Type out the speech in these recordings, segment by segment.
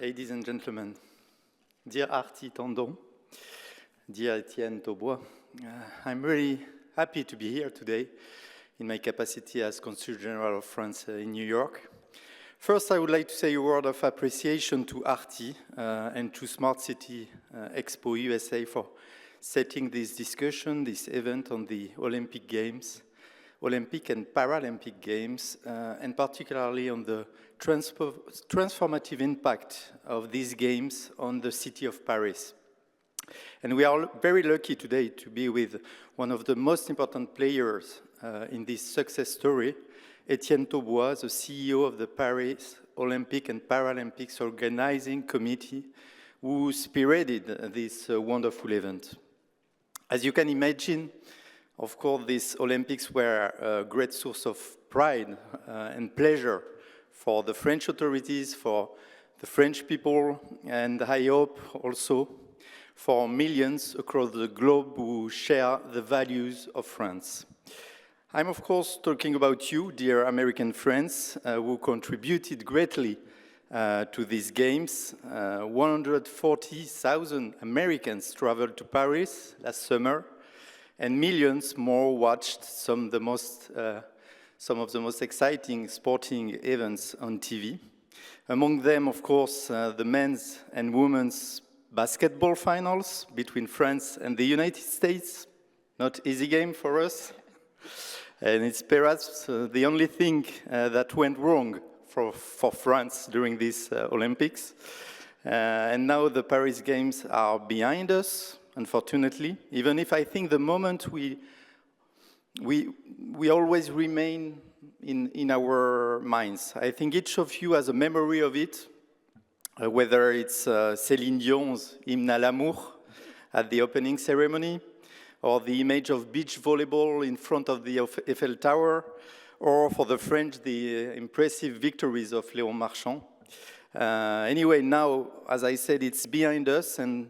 Ladies and gentlemen, dear Aarti Tandon, dear Étienne Thobois, I'm really happy to be here today in my capacity as Consul General of France in New York. First, I would like to say a word of appreciation to Aarti and to Smart City Expo USA for setting this discussion, this event on the Olympic Games, Olympic and Paralympic Games, and particularly on the transformative impact of these games on the city of Paris. And we are very lucky today to be with one of the most important players in this success story, Étienne Thobois, the CEO of the Paris Olympic and Paralympics Organizing Committee, who spearheaded this wonderful event. As you can imagine, of course, these Olympics were a great source of pride and pleasure for the French authorities, for the French people, and I hope also for millions across the globe who share the values of France. I'm, of course, talking about you, dear American friends, who contributed greatly to these games. 140,000 Americans traveled to Paris last summer, and millions more watched some of the most exciting sporting events on TV. Among them, of course, the men's and women's basketball finals between France and the United States. Not easy game for us. And it's perhaps the only thing that went wrong for France during these Olympics. And now the Paris Games are behind us, unfortunately, even if I think the moment we always remain in our minds. I think each of you has a memory of it, whether it's Céline Dion's Hymne à l'amour at the opening ceremony, or the image of beach volleyball in front of the Eiffel Tower, or for the French, the impressive victories of Léon Marchand. Anyway, now, as I said, it's behind us, and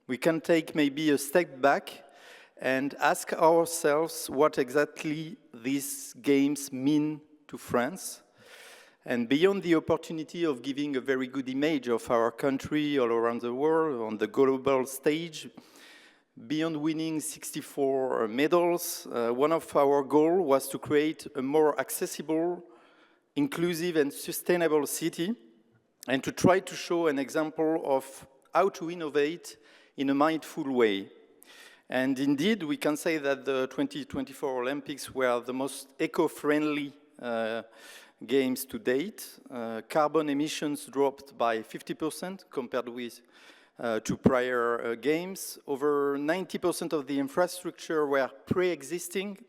we can take maybe a step back and ask ourselves what exactly these games mean to France. And beyond the opportunity of giving a very good image of our country all around the world, on the global stage, beyond winning 64 medals, one of our goals was to create a more accessible, inclusive and sustainable city, and to try to show an example of how to innovate in a mindful way. And indeed, we can say that the 2024 Olympics were the most eco-friendly games to date. Carbon emissions dropped by 50% compared with to prior games. Over 90% of the infrastructure were pre-existing,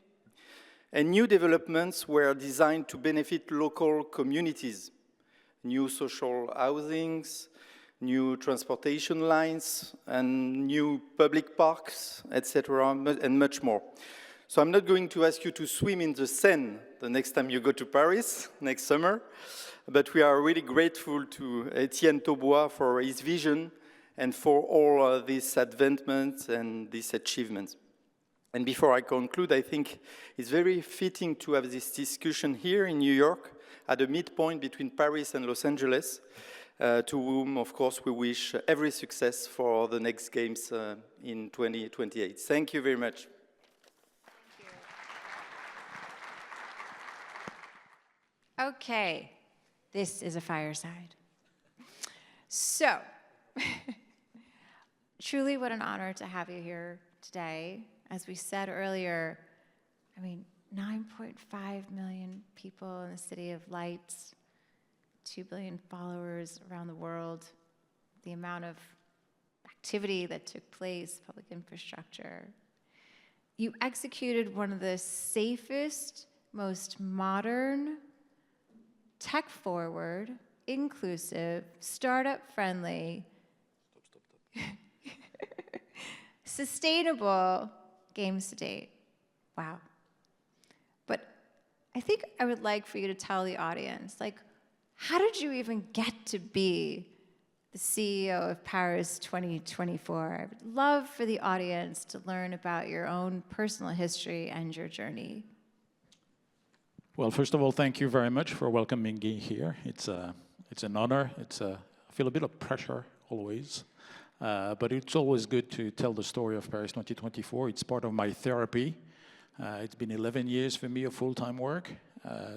and new developments were designed to benefit local communities. New social housings, new transportation lines, and new public parks, etc., and much more. So I'm not going to ask you to swim in the Seine the next time you go to Paris, next summer, but we are really grateful to Étienne Thobois for his vision and for all these advancements and these achievements. And before I conclude, I think it's very fitting to have this discussion here in New York at a midpoint between Paris and Los Angeles, to whom, of course, we wish every success for the next Games in 2028. Thank you very much. Okay, this is a fireside. So, truly what an honor to have you here today. As we said earlier, 9.5 million people in the City of Lights, 2 billion followers around the world, the amount of activity that took place, public infrastructure. You executed one of the safest, most modern, tech-forward, inclusive, startup-friendly, sustainable games to date. Wow. But I think I would like for you to tell the audience, how did you even get to be the CEO of Paris 2024? I would love for the audience to learn about your own personal history and your journey. Well, first of all, thank you very much for welcoming me here. It's an honor. I feel a bit of pressure always. But it's always good to tell the story of Paris 2024. It's part of my therapy. It's been 11 years for me of full-time work.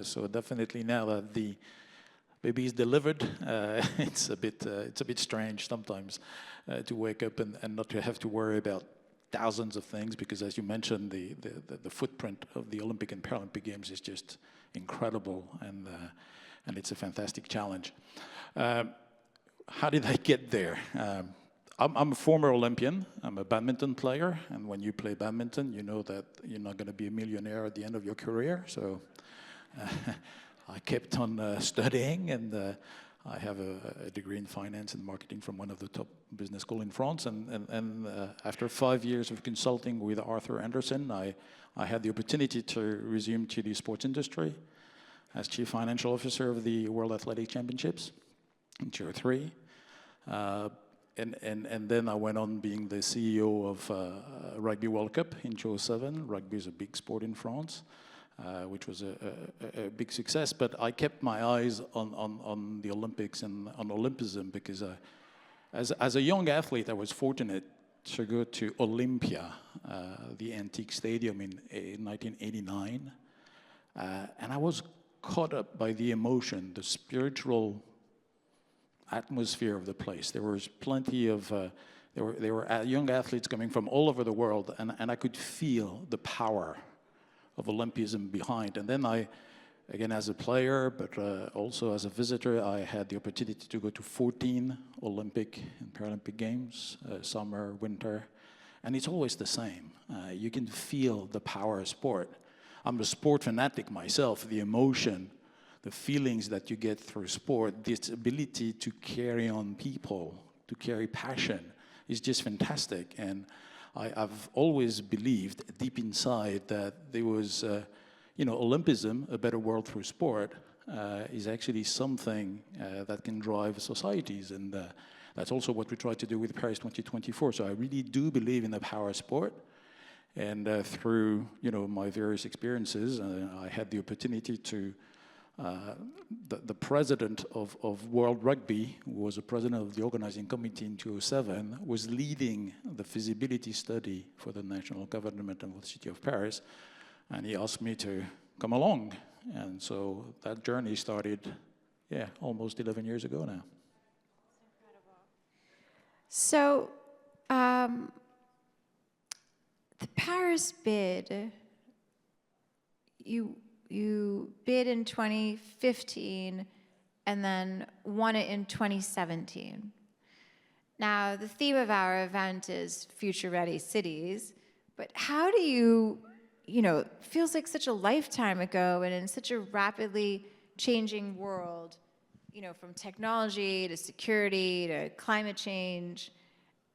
So definitely now that the baby is delivered, it's a bit strange sometimes to wake up and not to have to worry about thousands of things, because as you mentioned, the footprint of the Olympic and Paralympic Games is just incredible, and it's a fantastic challenge. How did I get there? I'm a former Olympian. I'm a badminton player, and when you play badminton, you know that you're not going to be a millionaire at the end of your career. So I kept on studying, and I have a degree in finance and marketing from one of the top business schools in France. And after 5 years of consulting with Arthur Andersen, I had the opportunity to resume to the sports industry as chief financial officer of the World Athletic Championships in Tier 3. And then I went on being the CEO of Rugby World Cup in 2007. Rugby is a big sport in France, which was a big success. But I kept my eyes on the Olympics and on Olympism, because as a young athlete, I was fortunate to go to Olympia, the antique stadium in 1989. And I was caught up by the emotion, the spiritual atmosphere of the place. There was plenty of, there were young athletes coming from all over the world, and I could feel the power of Olympism behind. And then I, again as a player, but also as a visitor, I had the opportunity to go to 14 Olympic and Paralympic Games, summer, winter, and it's always the same. You can feel the power of sport. I'm a sport fanatic myself. The emotion, the feelings that you get through sport, this ability to carry on people, to carry passion, is just fantastic. And I've always believed deep inside that there was, Olympism, a better world through sport, is actually something that can drive societies. And that's also what we try to do with Paris 2024. So I really do believe in the power of sport. And through, my various experiences, I had the opportunity to the president of World Rugby, who was the president of the organizing committee in 2007, was leading the feasibility study for the national government and for the city of Paris, and he asked me to come along. And so that journey started, almost 11 years ago now. So, the Paris bid, you bid in 2015 and then won it in 2017. Now, the theme of our event is future-ready cities, but how do you, it feels like such a lifetime ago and in such a rapidly changing world, from technology to security to climate change,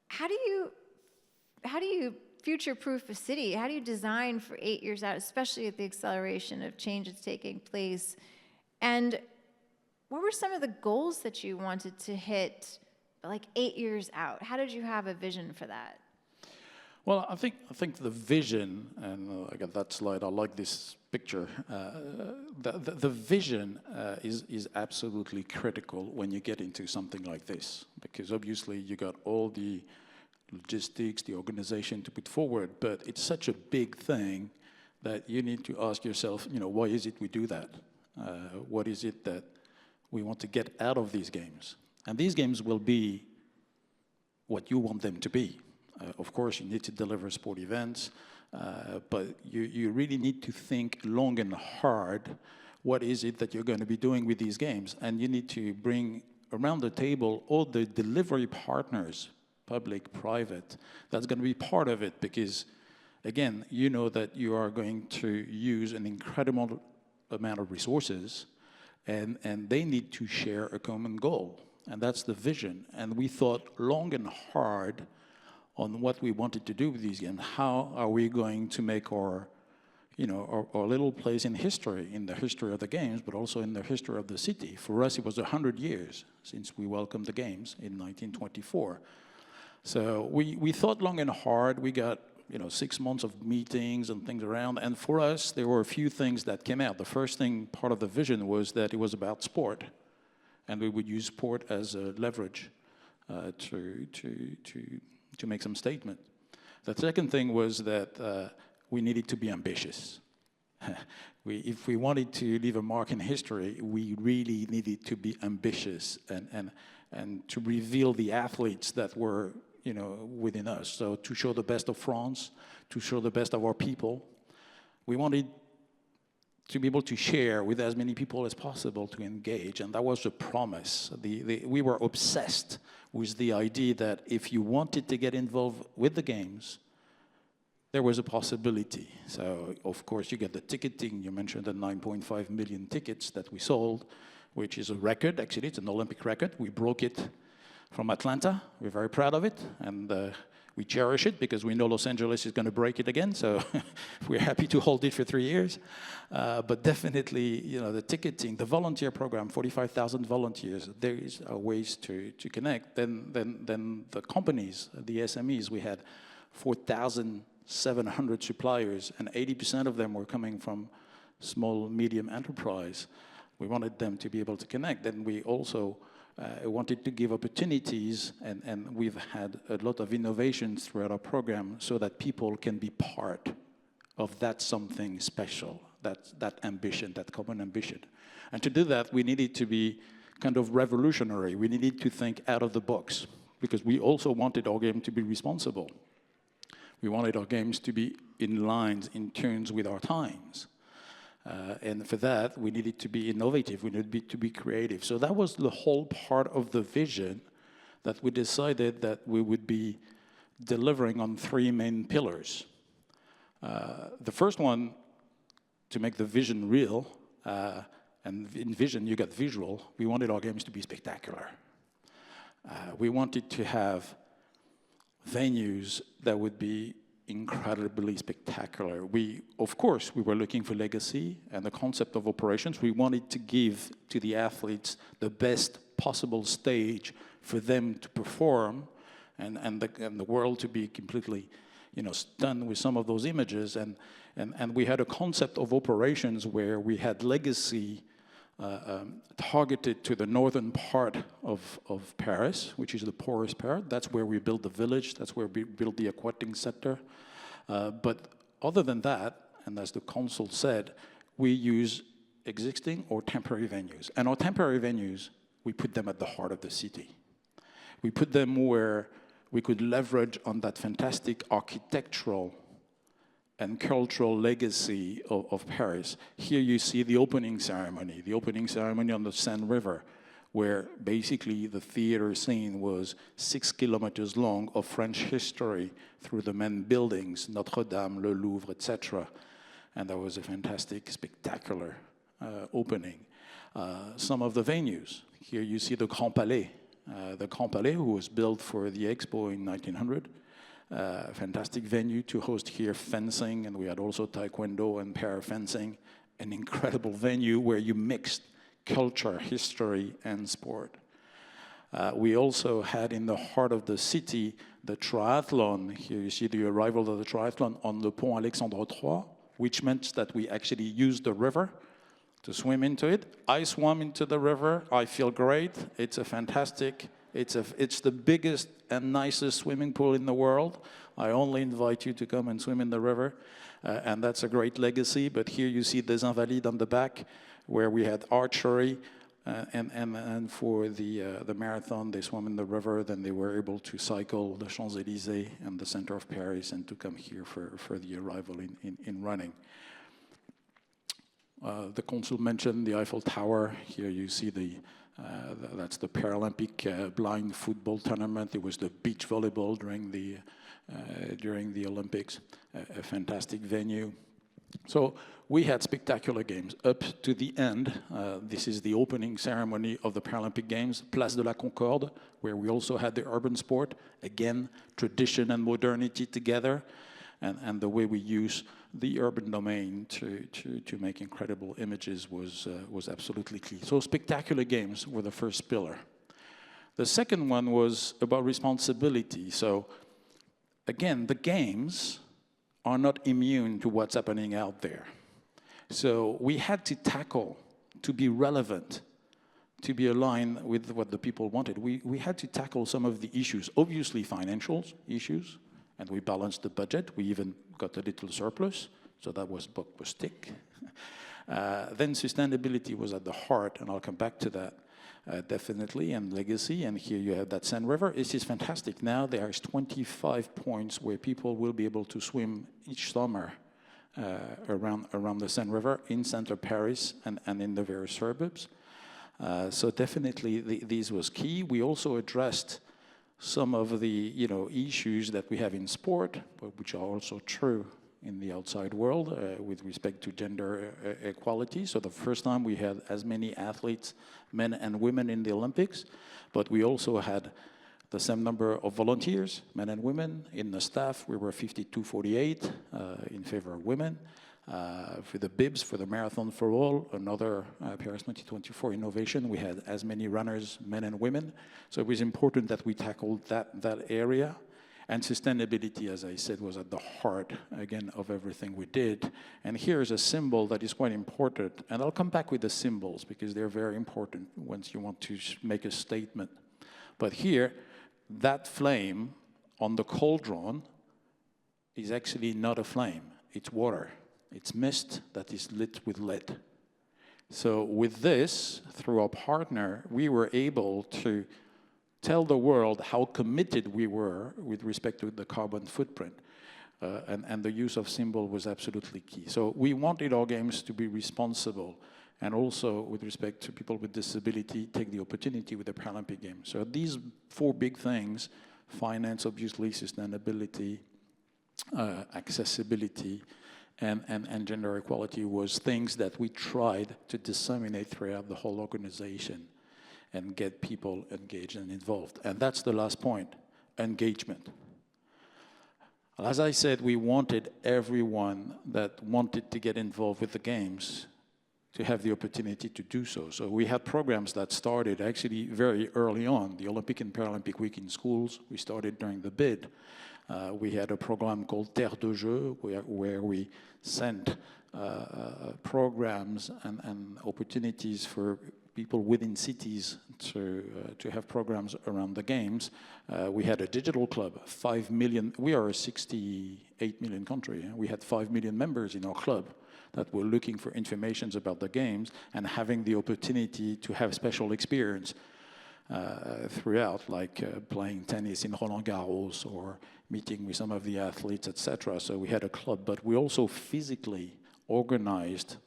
how do you future-proof a city? How do you design for 8 years out, especially at the acceleration of change that's taking place? And what were some of the goals that you wanted to hit, 8 years out? How did you have a vision for that? Well, I think the vision, and I got that slide. I like this picture. The vision is absolutely critical when you get into something like this, because obviously you got all the logistics, the organization to put forward, but it's such a big thing that you need to ask yourself, why is it we do that? What is it that we want to get out of these games? And these games will be what you want them to be. Of course, you need to deliver sport events, but you really need to think long and hard, what is it that you're going to be doing with these games? And you need to bring around the table all the delivery partners, public, private, that's going to be part of it, because, again, you know that you are going to use an incredible amount of resources, and they need to share a common goal, and that's the vision. And we thought long and hard on what we wanted to do with these games. How are we going to make our little place in history, in the history of the games, but also in the history of the city? For us, it was 100 years since we welcomed the games in 1924. So we thought long and hard. We got 6 months of meetings and things around. And for us, there were a few things that came out. The first thing, part of the vision, was that it was about sport. and we would use sport as a leverage to make some statement. The second thing was that we needed to be ambitious. If we wanted to leave a mark in history, we really needed to be ambitious and to reveal the athletes that were, within us. So to show the best of France, to show the best of our people, we wanted to be able to share with as many people as possible, to engage, and that was the promise. We were obsessed with the idea that if you wanted to get involved with the games, there was a possibility. So, of course, you get the ticketing. You mentioned the 9.5 million tickets that we sold, which is a record. Actually, it's an Olympic record. We broke it from Atlanta. We're very proud of it, and we cherish it because we know Los Angeles is going to break it again. So we're happy to hold it for 3 years. But definitely, the ticketing, the volunteer program, 45,000 volunteers. There is ways to connect. Then the companies, the SMEs, we had 4,700 suppliers, and 80% of them were coming from small, medium enterprise. We wanted them to be able to connect. Then we also wanted to give opportunities, and we've had a lot of innovations throughout our program so that people can be part of that something special, that ambition, that common ambition. And to do that, we needed to be kind of revolutionary. We needed to think out of the box, because we also wanted our game to be responsible. We wanted our games to be in lines, in tunes with our times. And for that, we needed to be innovative, we needed to be creative. So that was the whole part of the vision that we decided that we would be delivering on 3 main pillars. The first one, to make the vision real, and in vision you got visual, we wanted our games to be spectacular. We wanted to have venues that would be incredibly spectacular. Of course, we were looking for legacy and the concept of operations. We wanted to give to the athletes the best possible stage for them to perform, and the world to be completely, stunned with some of those images. And we had a concept of operations where we had legacy targeted to the northern part of Paris, which is the poorest part. That's where we built the village. That's where we built the aquatic center. But other than that, and as the council said, we use existing or temporary venues. And our temporary venues, we put them at the heart of the city. We put them where we could leverage on that fantastic architectural and cultural legacy of Paris. Here you see the opening ceremony on the Seine River, where basically the theater scene was 6 kilometers long of French history through the main buildings, Notre Dame, le Louvre, etc. And that was a fantastic, spectacular opening. Some of the venues. Here you see the Grand Palais. The Grand Palais, who was built for the Expo in 1900. Fantastic venue to host here fencing, and we had also taekwondo and para fencing. An incredible venue where you mixed culture, history, and sport. We also had in the heart of the city the triathlon. Here you see the arrival of the triathlon on the Pont Alexandre III, which meant that we actually used the river to swim into it. I swam into the river. I feel great. It's a fantastic. It's the biggest and nicest swimming pool in the world. I only invite you to come and swim in the river, and that's a great legacy. But here you see des Invalides on the back, where we had archery, and for the marathon, they swam in the river. Then they were able to cycle the Champs-Élysées and the center of Paris, and to come here for the arrival in running. The consul mentioned the Eiffel Tower. Here you see that's the Paralympic blind football tournament. It was the beach volleyball during the Olympics. A fantastic venue. So we had spectacular games up to the end. This is the opening ceremony of the Paralympic Games, Place de la Concorde, where we also had the urban sport. Again, tradition and modernity together, and the way we use the urban domain to make incredible images was absolutely key. So spectacular games were the first pillar. The second one was about responsibility. So again, the games are not immune to what's happening out there. So we had to tackle, to be relevant, to be aligned with what the people wanted. We had to tackle some of the issues, obviously financial issues, and we balanced the budget. We even got a little surplus, so that was tick. Then sustainability was at the heart, and I'll come back to that definitely, and legacy. And here you have that Seine River. This is fantastic. Now there is 25 points where people will be able to swim each summer around the Seine River in center Paris and in the various suburbs. So definitely these was key. We also addressed some of the issues that we have in sport, but which are also true in the outside world with respect to gender equality. So the first time we had as many athletes, men and women, in the Olympics, but we also had the same number of volunteers, men and women. In the staff, we were 52-48 in favor of women. For the bibs, for the marathon for all, another Paris 2024 innovation, we had as many runners, men and women. So it was important that we tackled that area. And sustainability, as I said, was at the heart, again, of everything we did. And here's a symbol that is quite important. And I'll come back with the symbols, because they're very important once you want to make a statement. But here, that flame on the cauldron is actually not a flame. It's water. It's mist that is lit with lead. So with this, through our partner, we were able to tell the world how committed we were with respect to the carbon footprint. And the use of symbol was absolutely key. So we wanted our games to be responsible, and also with respect to people with disability, take the opportunity with the Paralympic Games. So these 4 big things, finance, obviously, sustainability, accessibility, and gender equality, was things that we tried to disseminate throughout the whole organization and get people engaged and involved. And that's the last point, engagement. As I said, we wanted everyone that wanted to get involved with the games to have the opportunity to do so. So we had programs that started actually very early on. The Olympic and Paralympic Week in schools, we started during the bid. We had a program called Terre de Jeu, where we sent programs and opportunities for people within cities to have programs around the games. We had a digital club, 5 million. We are a 68 million country. We had 5 million members in our club that were looking for information about the games and having the opportunity to have special experience throughout, like playing tennis in Roland Garros or meeting with some of the athletes, etc. So we had a club, but we also physically organized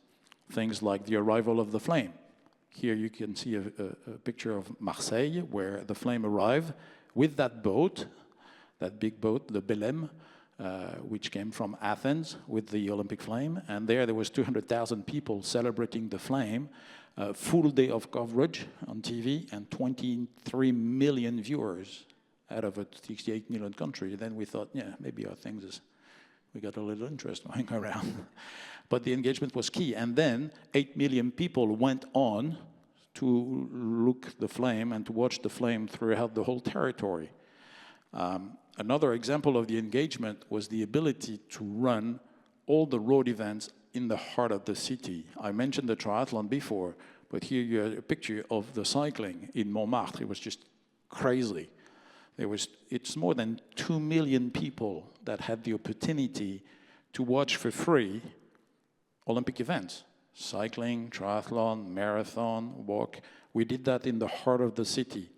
things like the arrival of the flame. Here you can see a picture of Marseille, where the flame arrived with that boat, that big boat, the Belém, which came from Athens with the Olympic flame. And there was 200,000 people celebrating the flame, full day of coverage on TV, and 23 million viewers out of a 68 million country. Then we thought, yeah, maybe our things we got a little interest going around. But the engagement was key. And then 8 million people went on to look the flame and to watch the flame throughout the whole territory. Another example of the engagement was the ability to run all the road events in the heart of the city. I mentioned the triathlon before, but here you have a picture of the cycling in Montmartre. It was just crazy. It's more than 2 million people that had the opportunity to watch for free Olympic events. Cycling, triathlon, marathon, walk. We did that in the heart of the city.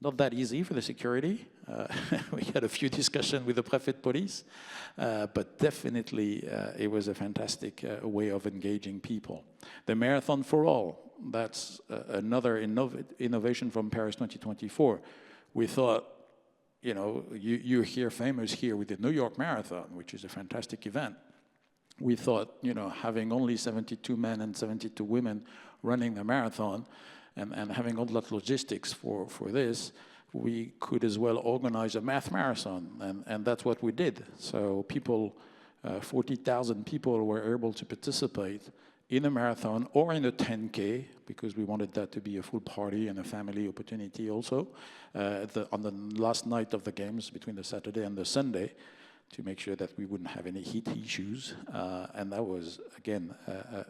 Not that easy for the security. We had a few discussions with the Préfet de Police, but definitely it was a fantastic way of engaging people. The Marathon for All, that's another innovation from Paris 2024. We thought, you're here famous here with the New York Marathon, which is a fantastic event. We thought, having only 72 men and 72 women running the marathon and having all that logistics for this, we could as well organize a math marathon, and that's what we did. So 40,000 people were able to participate in a marathon or in a 10K, because we wanted that to be a full party and a family opportunity also, on the last night of the games, between the Saturday and the Sunday. to make sure that we wouldn't have any heat issues. And that was, again,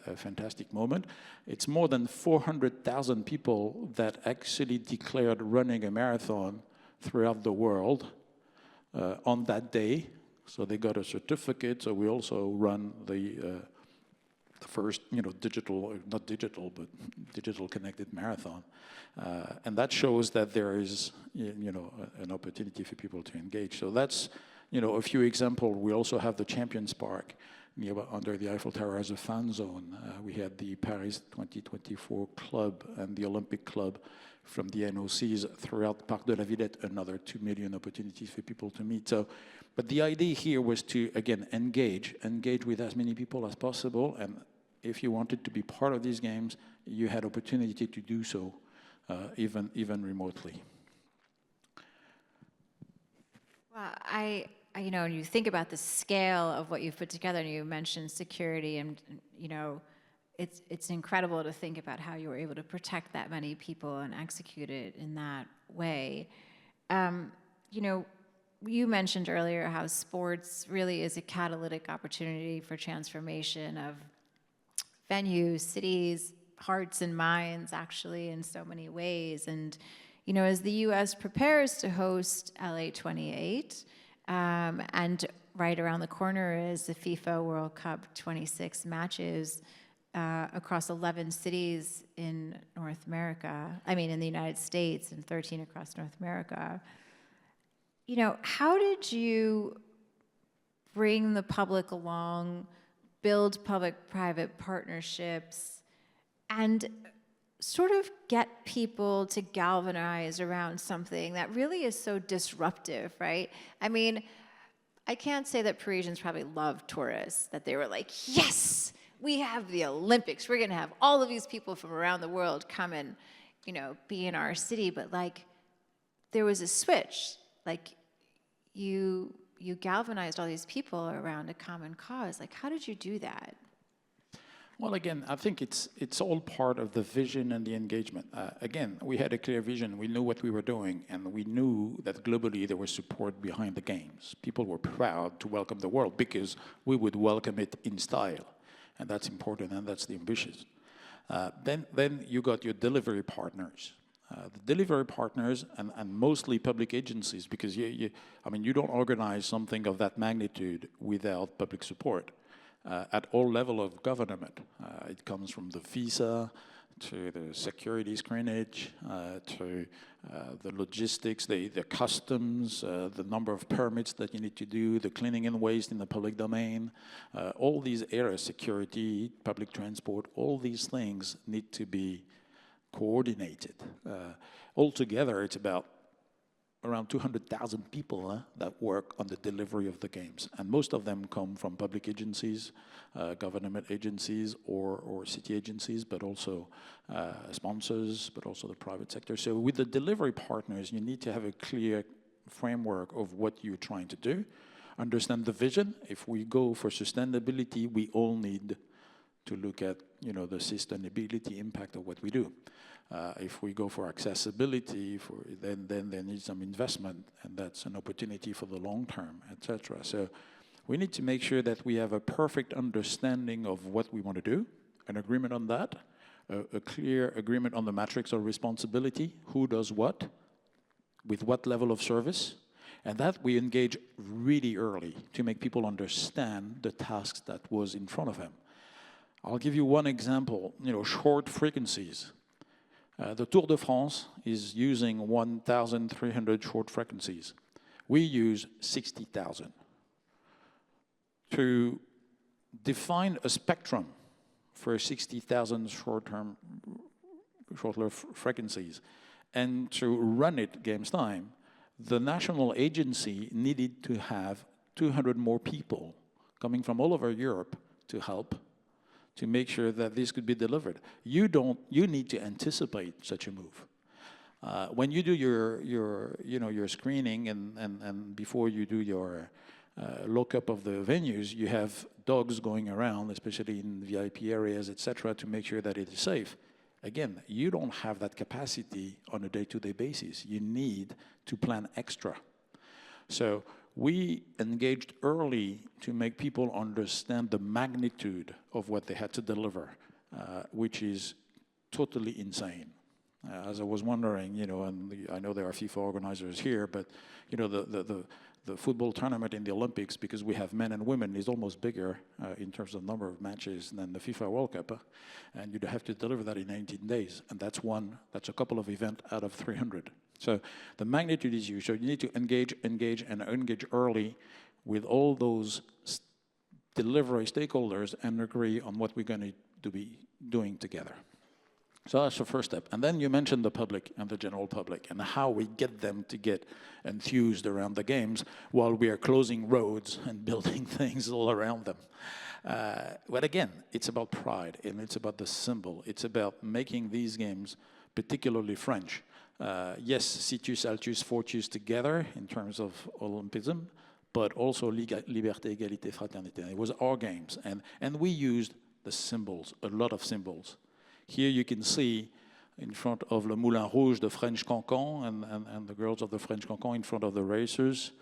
a fantastic moment. It's more than 400,000 people that actually declared running a marathon throughout the world on that day. So they got a certificate. So we also run the first, digital, not digital, but digital connected marathon. And that shows that there is, an opportunity for people to engage. So that's, a few examples. We also have the Champions Park under the Eiffel Tower as a fan zone. We had the Paris 2024 club and the Olympic club from the NOCs throughout Parc de la Villette, another 2 million opportunities for people to meet. So, but the idea here was to, again, engage with as many people as possible. And if you wanted to be part of these games, you had opportunity to do so, even remotely. Well, when you think about the scale of what you've put together, and you mentioned security, and it's incredible to think about how you were able to protect that many people and execute it in that way. You mentioned earlier how sports really is a catalytic opportunity for transformation of venues, cities, hearts and minds, actually, in so many ways. And, as the U.S. prepares to host LA 28, and right around the corner is the FIFA World Cup 26 matches across 11 cities in North America, in the United States, and 13 across North America. How did you bring the public along, build public-private partnerships, and sort of get people to galvanize around something that really is so disruptive, right? I can't say that Parisians probably love tourists, that they were like, yes, we have the Olympics. We're going to have all of these people from around the world come and, be in our city. But, there was a switch. You galvanized all these people around a common cause. How did you do that? Well, again, I think it's all part of the vision and the engagement. Again, we had a clear vision. We knew what we were doing, and we knew that globally there was support behind the games. People were proud to welcome the world because we would welcome it in style, and that's important, and that's the ambitious. Then you got your delivery partners. The delivery partners and mostly public agencies, because you don't organize something of that magnitude without public support. At all level of government. It comes from the visa to the security screenage, to the logistics, the customs, the number of permits that you need to do, the cleaning and waste in the public domain. All these areas, security, public transport, all these things need to be coordinated. Altogether, it's about around 200,000 people that work on the delivery of the games. And most of them come from public agencies, government agencies, or city agencies, but also sponsors, but also the private sector. So with the delivery partners, you need to have a clear framework of what you're trying to do, understand the vision. If we go for sustainability, we all need to look at the sustainability impact of what we do. If we go for accessibility, then there needs some investment, and that's an opportunity for the long term, etc. So we need to make sure that we have a perfect understanding of what we want to do, an agreement on that, a clear agreement on the matrix of responsibility, who does what, with what level of service, and that we engage really early to make people understand the tasks that was in front of them. I'll give you one example, short frequencies. The Tour de France is using 1,300 short frequencies. We use 60,000. To define a spectrum for 60,000 short-term frequencies and to run it games time, the national agency needed to have 200 more people coming from all over Europe to help to make sure that this could be delivered. You need to anticipate such a move. When you do your screening and before you do your lockup of the venues, you have dogs going around, especially in VIP areas, etc., to make sure that it is safe. Again, you don't have that capacity on a day-to-day basis. You need to plan extra. So we engaged early to make people understand the magnitude of what they had to deliver, which is totally insane. As I was wondering, and I know there are FIFA organizers here, but the football tournament in the Olympics, because we have men and women, is almost bigger in terms of number of matches than the FIFA World Cup, and you'd have to deliver that in 19 days, and that's a couple of events out of 300. So the magnitude is huge. So you need to engage early with all those delivery stakeholders and agree on what we're going to be doing together. So that's the first step. And then you mentioned the public and the general public and how we get them to get enthused around the games while we are closing roads and building things all around them. But again, it's about pride and it's about the symbol. It's about making these games particularly French. Yes, Situs, Altus, Fortus together in terms of Olympism, but also Liberté, Égalité, Fraternité. It was our games. And we used the symbols, a lot of symbols. Here you can see in front of Le Moulin Rouge, the French cancan and the girls of the French cancan in front of the racers.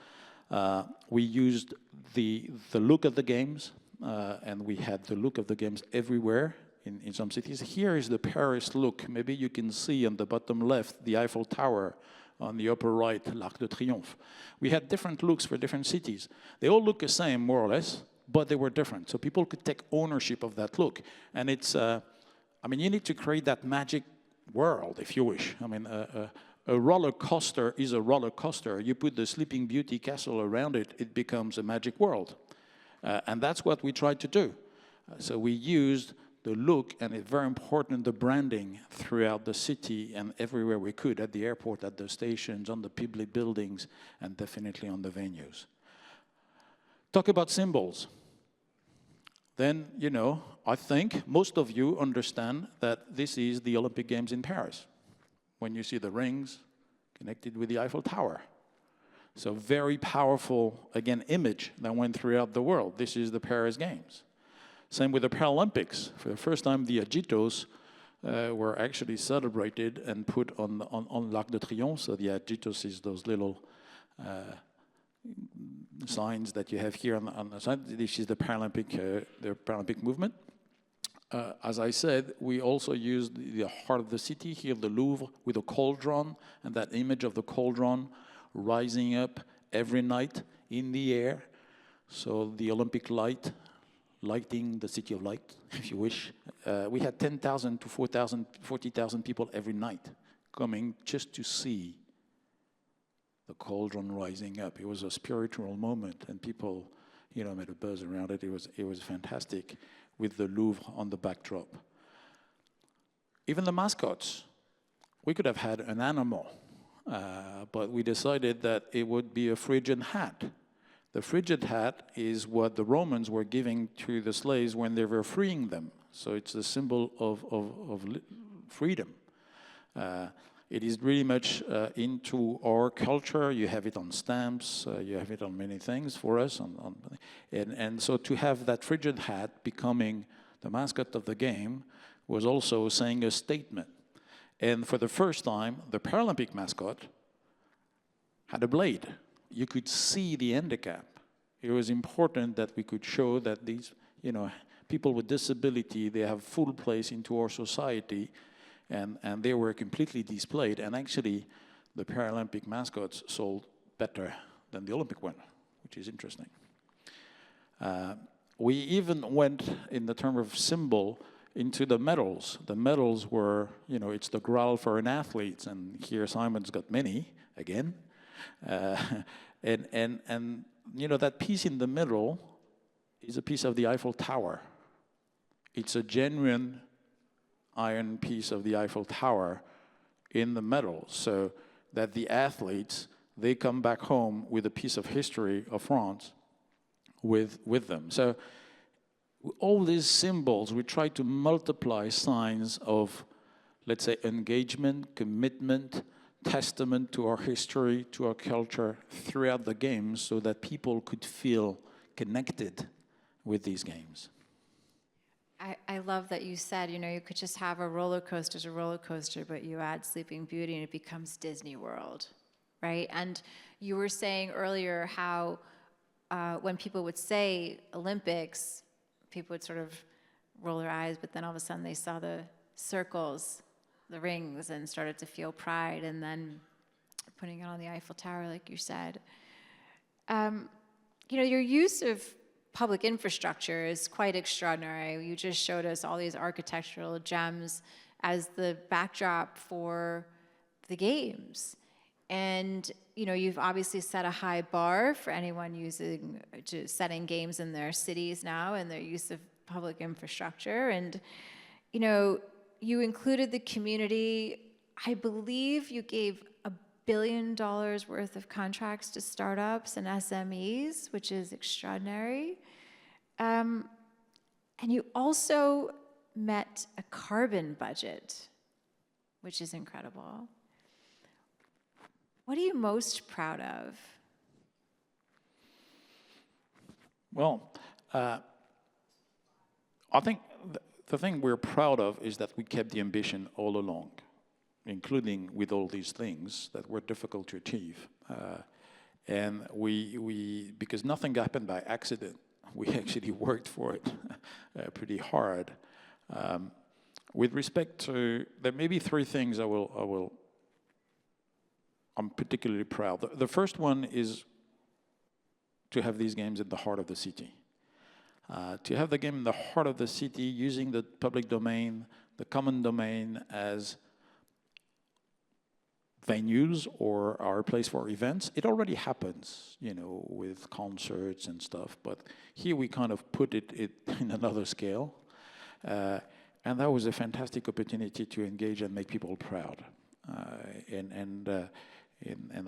We used the look of the games, and we had the look of the games everywhere in some cities. Here is the Paris look. Maybe you can see on the bottom left the Eiffel Tower, on the upper right, l'Arc de Triomphe. We had different looks for different cities. They all look the same, more or less, but they were different. So people could take ownership of that look. And it's... you need to create that magic world, if you wish. A roller coaster is a roller coaster. You put the Sleeping Beauty castle around it, it becomes a magic world. And that's what we tried to do. So we used the look, and it's very important, the branding throughout the city and everywhere we could, at the airport, at the stations, on the public buildings, and definitely on the venues. Talk about symbols. Then, I think most of you understand that this is the Olympic Games in Paris. When you see the rings connected with the Eiffel Tower. So very powerful, again, image that went throughout the world. This is the Paris Games. Same with the Paralympics. For the first time, the agitos were actually celebrated and put on l'Arc de Triomphe. So the agitos is those little signs that you have here on the side. This is the Paralympic movement. As I said, we also used the heart of the city here, the Louvre, with a cauldron, and that image of the cauldron rising up every night in the air. So the Olympic lighting the city of light, if you wish. We had 10,000 to 40,000 people every night coming just to see the cauldron rising up. It was a spiritual moment, and people, made a buzz around it. It was fantastic, with the Louvre on the backdrop. Even the mascots. We could have had an animal, but we decided that it would be a Phrygian hat. The Phrygian hat is what the Romans were giving to the slaves when they were freeing them. So it's a symbol of freedom. It is really much into our culture. You have it on stamps. You have it on many things for us. And so to have that Phrygian hat becoming the mascot of the game was also saying a statement. And for the first time, the Paralympic mascot had a blade. You could see the handicap. It was important that we could show that these, people with disability, they have full place into our society. And they were completely displayed. And actually, the Paralympic mascots sold better than the Olympic one, which is interesting. We even went, in the term of symbol, into the medals. The medals were, it's the Graal for an athlete. And here Simon's got many, again. And that piece in the middle is a piece of the Eiffel Tower. It's a genuine iron piece of the Eiffel Tower in the medal, so that the athletes, they come back home with a piece of history of France with them. So all these symbols, we try to multiply signs of, let's say, engagement, commitment, testament to our history, to our culture throughout the games, so that people could feel connected with these games. I love that you said, you could just have a roller coaster as a roller coaster, but you add Sleeping Beauty and it becomes Disney World, right? And you were saying earlier how when people would say Olympics, people would sort of roll their eyes, but then all of a sudden they saw the circles, the rings, and started to feel pride, and then putting it on the Eiffel Tower, like you said. You know, your use of public infrastructure is quite extraordinary. You just showed us all these architectural gems as the backdrop for the games. And, you know, you've obviously set a high bar for anyone setting games in their cities now and their use of public infrastructure. And, you know, you included the community. I believe you gave $1 billion worth of contracts to startups and SMEs, which is extraordinary. And you also met a carbon budget, which is incredible. What are you most proud of? Well, I think the thing we're proud of is that we kept the ambition all along, including with all these things that were difficult to achieve. And we because nothing happened by accident, we actually worked for it pretty hard. With respect to, there may be three things I'm particularly proud. The first one is to have these games at the heart of the city. To have the game in the heart of the city, using the public domain, the common domain as venues or our place for events. It already happens, you know, with concerts and stuff, but here we kind of put it in another scale. And that was a fantastic opportunity to engage and make people proud. And I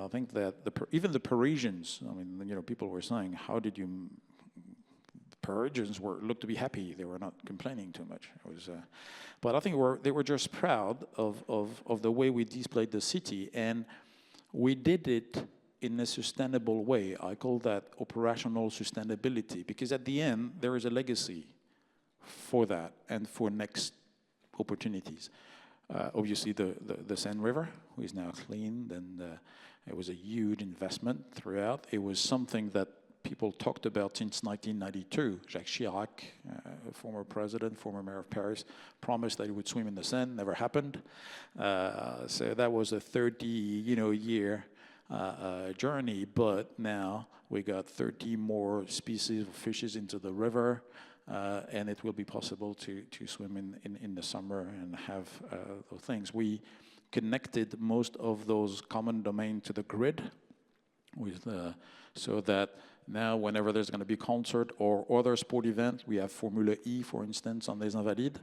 think that even the Parisians, I mean, you know, people were saying, how did you... Parisians looked to be happy. They were not complaining too much. It was, but I think they were just proud of the way we displayed the city, and we did it in a sustainable way. I call that operational sustainability, because at the end there is a legacy for that and for next opportunities. Obviously, the Seine River is now cleaned, and it was a huge investment throughout. It was something that people talked about since 1992. Jacques Chirac, former president, former mayor of Paris, promised that he would swim in the Seine. Never happened. So that was a 30-year journey. But now we got 30 more species of fishes into the river, and it will be possible to swim in the summer and have those things. We connected most of those common domain to the grid, so that now, whenever there's going to be a concert or other sport event, we have Formula E, for instance, on Les Invalides.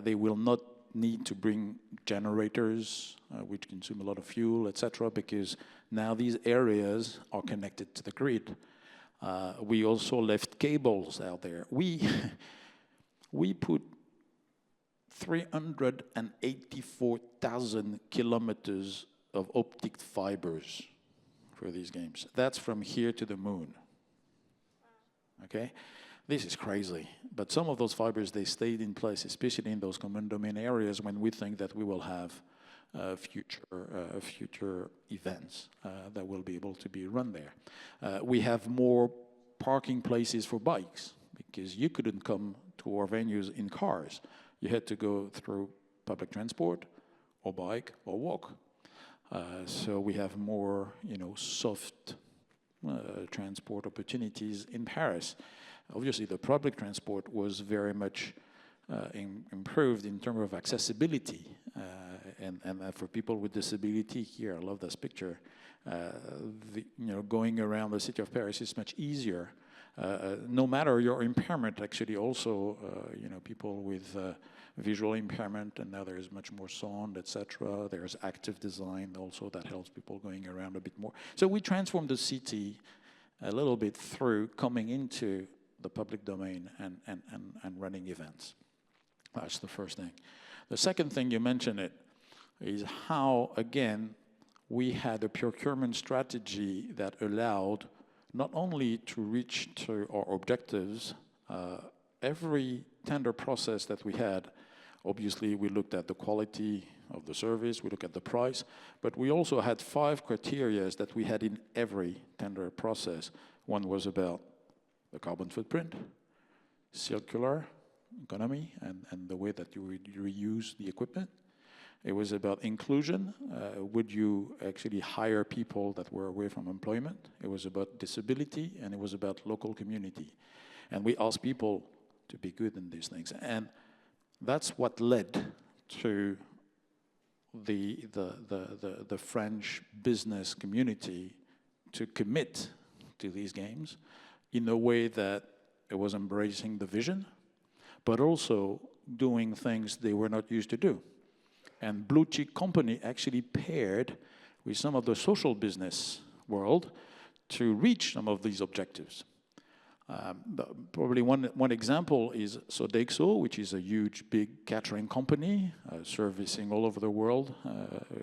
They will not need to bring generators, which consume a lot of fuel, etc., because now these areas are connected to the grid. We also left cables out there. We put 384,000 kilometers of optic fibers for these games. That's from here to the moon. Okay, this is crazy. But some of those fibers, they stayed in place, especially in those common domain areas when we think that we will have future events that will be able to be run there. We have more parking places for bikes, because you couldn't come to our venues in cars. You had to go through public transport or bike or walk. So we have more, soft transport opportunities in Paris. Obviously, the public transport was very much improved in terms of accessibility, and for people with disability. Here, I love this picture. Going around the city of Paris is much easier. No matter your impairment, actually, also, people with visual impairment, and now there's much more sound, etc. There's active design also that helps people going around a bit more. So we transformed the city a little bit through coming into the public domain and running events. That's the first thing. The second thing, you mentioned it, is how, again, we had a procurement strategy that allowed not only to reach to our objectives. Every tender process that we had, obviously we looked at the quality of the service, we look at the price, but we also had 5 criteria that we had in every tender process. One was about the carbon footprint, circular economy, and the way that you would reuse the equipment. It was about inclusion. Would you actually hire people that were away from employment? It was about disability, and it was about local community. And we asked people to be good in these things. And that's what led to the French business community to commit to these games in a way that it was embracing the vision, but also doing things they were not used to do. And Blue Chip Company actually paired with some of the social business world to reach some of these objectives. Probably one example is Sodexo, which is a huge, big catering company servicing all over the world.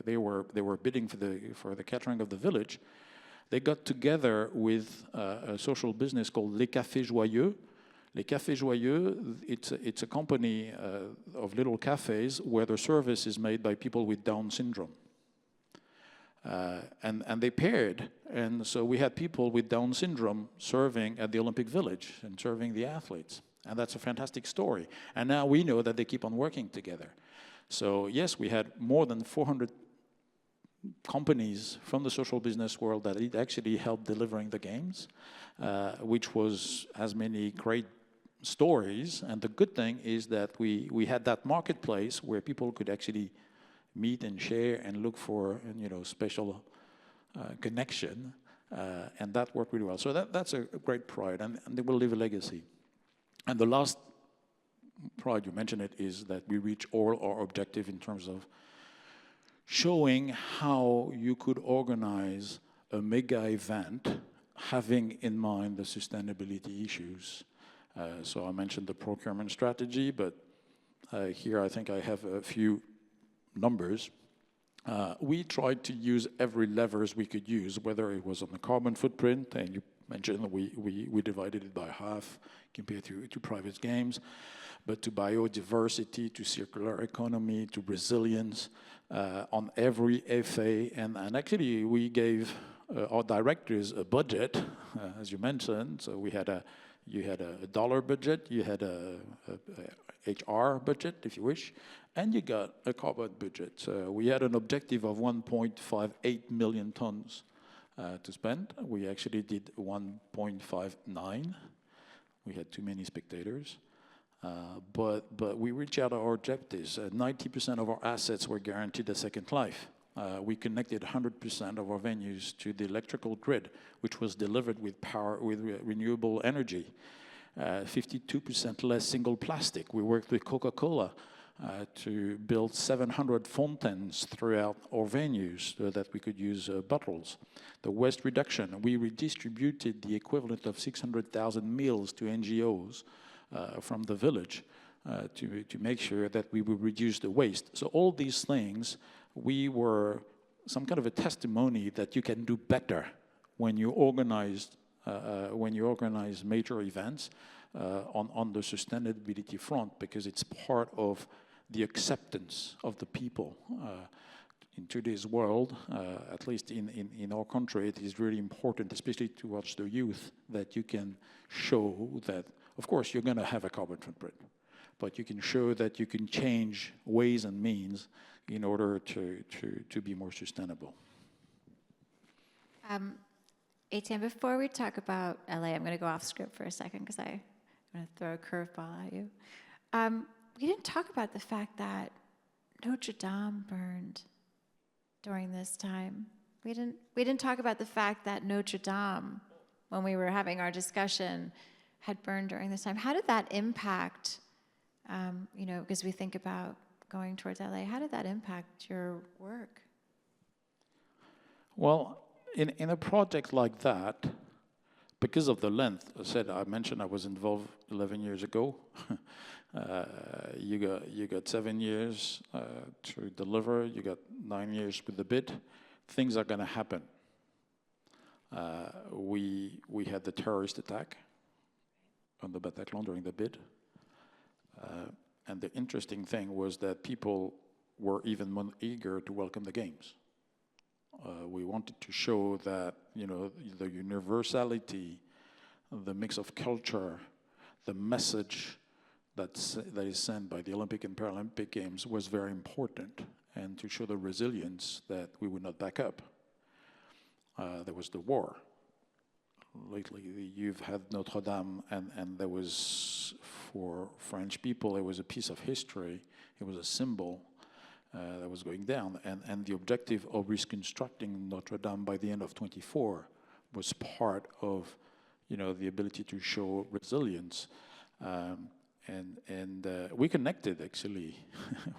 They were bidding for the catering of the village. They got together with a social business called Les Cafés Joyeux. Les Cafés Joyeux, it's a company of little cafes where the service is made by people with Down syndrome. And they paired, and so we had people with Down syndrome serving at the Olympic Village and serving the athletes. And that's a fantastic story. And now we know that they keep on working together. So yes, we had more than 400 companies from the social business world that it actually helped delivering the games, which has many great stories. And the good thing is that we had that marketplace where people could actually meet and share and look for special connection, and that worked really well. So that's a great pride, and they will leave a legacy. And the last pride, you mentioned it, is that we reach all our objective in terms of showing how you could organize a mega event having in mind the sustainability issues. So I mentioned the procurement strategy, but here I think I have a few numbers. We tried to use every levers we could use, whether it was on the carbon footprint, and you mentioned we divided it by half compared to private games, but to biodiversity, to circular economy, to resilience, on every FA, and actually we gave our directors a budget, as you mentioned. So you had a dollar budget, you had a HR budget, if you wish, and you got a carbon budget. We had an objective of 1.58 million tons to spend. We actually did 1.59. We had too many spectators. But we reached out our objectives. 90% of our assets were guaranteed a second life. We connected 100% of our venues to the electrical grid, which was delivered with power with renewable energy. 52% less single plastic. We worked with Coca-Cola to build 700 fountains throughout our venues so that we could use bottles. The waste reduction, we redistributed the equivalent of 600,000 meals to NGOs from the village to make sure that we would reduce the waste. So all these things, we were some kind of a testimony that you can do better when you organize major events on the sustainability front, because it's part of the acceptance of the people. In today's world, at least in our country, it is really important, especially towards the youth, that you can show that, of course, you're going to have a carbon footprint, but you can show that you can change ways and means in order to be more sustainable. Étienne, before we talk about LA, I'm going to go off script for a second because I'm going to throw a curveball at you. We didn't talk about the fact that Notre Dame burned during this time. We didn't talk about the fact that Notre Dame, when we were having our discussion, had burned during this time. How did that impact, because we think about going towards LA, how did that impact your work? Well, in a project like that, because of the length, I mentioned I was involved 11 years ago. You got 7 years to deliver. You got 9 years with the bid. Things are going to happen. We had the terrorist attack on the Bataclan during the bid. And the interesting thing was that people were even more eager to welcome the games. We wanted to show that, the universality, the mix of culture, the message that is sent by the Olympic and Paralympic Games was very important, and to show the resilience that we would not back up. There was the war. Lately, you've had Notre Dame, and there was, for French people, it was a piece of history. It was a symbol that was going down. And the objective of reconstructing Notre Dame by the end of 24 was part of, the ability to show resilience. And we connected, actually,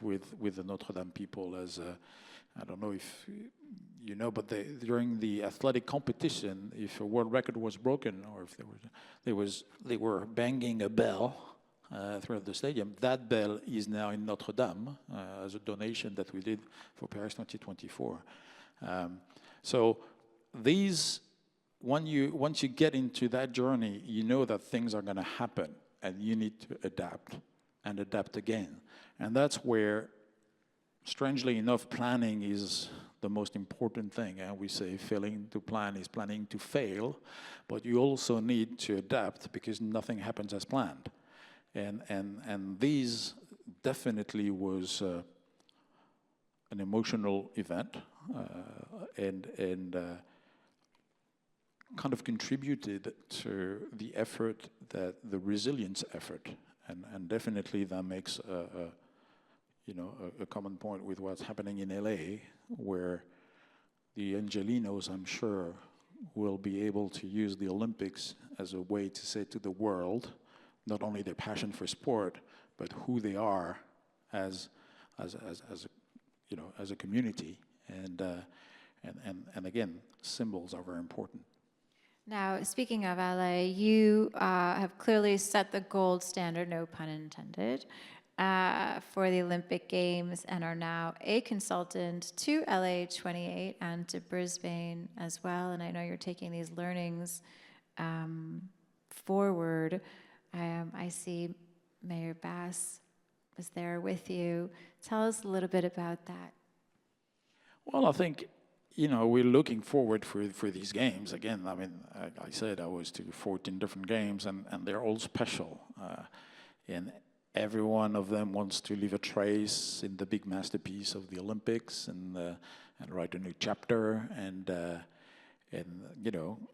with the Notre Dame people as I don't know if you know, but during the athletic competition, if a world record was broken, or if they were banging a bell throughout the stadium, that bell is now in Notre Dame as a donation that we did for Paris 2024. So these, once you get into that journey, you know that things are going to happen, and you need to adapt and adapt again. And that's where, strangely enough, planning is the most important thing. And we say failing to plan is planning to fail, but you also need to adapt because nothing happens as planned. And these definitely was an emotional event, and kind of contributed to the effort, that the resilience effort, and definitely that makes a common point with what's happening in LA, where the Angelinos, I'm sure, will be able to use the Olympics as a way to say to the world, not only their passion for sport, but who they are as a community. And again, symbols are very important. Now, speaking of LA, you have clearly set the gold standard, no pun intended, for the Olympic Games, and are now a consultant to LA 28 and to Brisbane as well. And I know you're taking these learnings forward. I see Mayor Bass was there with you. Tell us a little bit about that. Well, I think, we're looking forward for these games. Again, I mean, I said I was to 14 different games, and they're all special. And every one of them wants to leave a trace in the big masterpiece of the Olympics, and write a new chapter. And